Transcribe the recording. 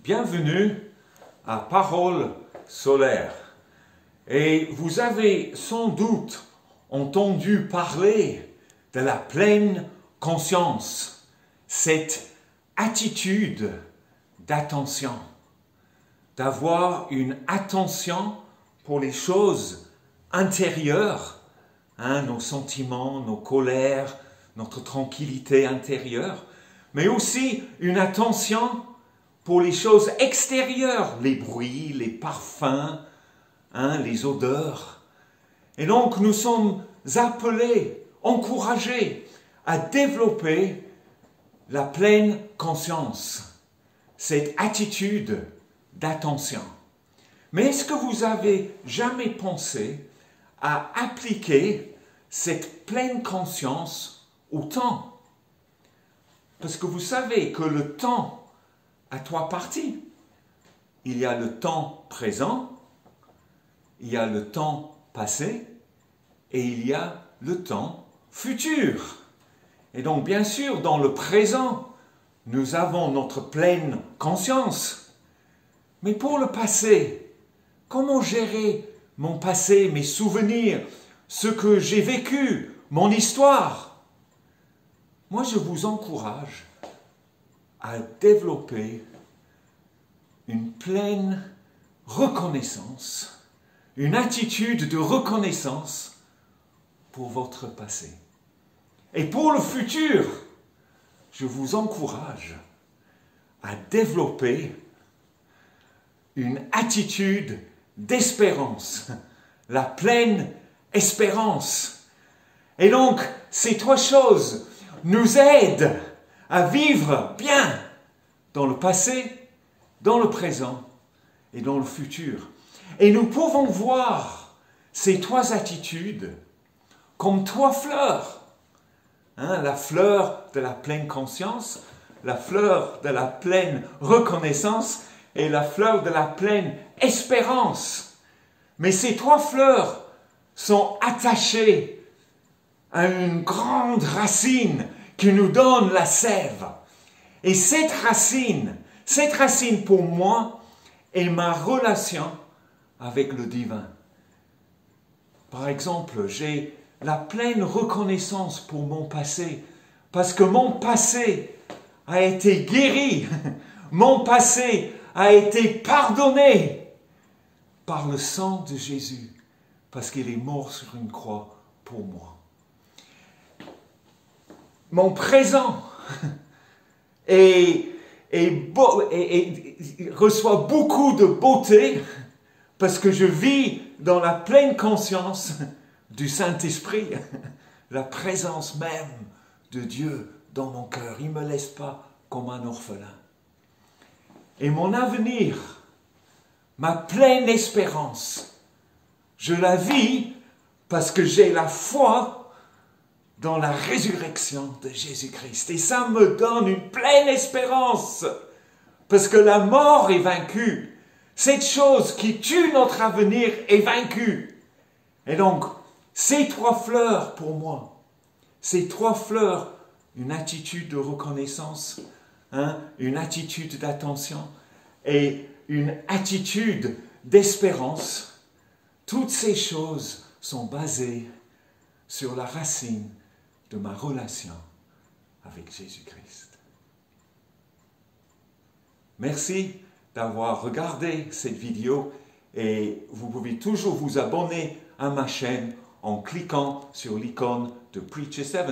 Bienvenue à Parole solaire. Et vous avez sans doute entendu parler de la pleine conscience, cette attitude d'attention, d'avoir une attention pour les choses intérieures, nos sentiments, nos colères, notre tranquillité intérieure, mais aussi une attention pour les choses extérieures, les bruits, les parfums, les odeurs. Et donc nous sommes appelés, encouragés à développer la pleine conscience, cette attitude d'attention. Mais est-ce que vous avez jamais pensé à appliquer cette pleine conscience au temps? Parce que vous savez que le temps a trois parties. Il y a le temps présent, il y a le temps passé et il y a le temps futur. Et donc, bien sûr, dans le présent, nous avons notre pleine conscience. Mais pour le passé, comment gérer mon passé, mes souvenirs, ce que j'ai vécu, mon histoire? Moi, je vous encourage à développer une pleine reconnaissance, une attitude de reconnaissance pour votre passé. Et pour le futur, je vous encourage à développer une attitude d'espérance, la pleine espérance. Et donc, ces trois choses nous aident à vivre bien dans le passé, dans le présent et dans le futur. Et nous pouvons voir ces trois attitudes comme trois fleurs. La fleur de la pleine conscience, la fleur de la pleine reconnaissance et la fleur de la pleine espérance. Mais ces trois fleurs sont attachées à une grande racine qui nous donne la sève. Et cette racine pour moi est ma relation avec le divin. Par exemple, j'ai la pleine reconnaissance pour mon passé, parce que mon passé a été guéri, mon passé a été pardonné par le sang de Jésus, parce qu'il est mort sur une croix pour moi. Mon présent reçoit beaucoup de beauté parce que je vis dans la pleine conscience du Saint-Esprit, la présence même de Dieu dans mon cœur. Il ne me laisse pas comme un orphelin. Et mon avenir, ma pleine espérance, je la vis parce que j'ai la foi dans la résurrection de Jésus-Christ. Et ça me donne une pleine espérance, parce que la mort est vaincue. Cette chose qui tue notre avenir est vaincue. Et donc, ces trois fleurs pour moi, ces trois fleurs, une attitude de reconnaissance, une attitude d'attention et une attitude d'espérance, toutes ces choses sont basées sur la racine de ma relation avec Jésus-Christ. Merci d'avoir regardé cette vidéo et vous pouvez toujours vous abonner à ma chaîne en cliquant sur l'icône de Preacher 7.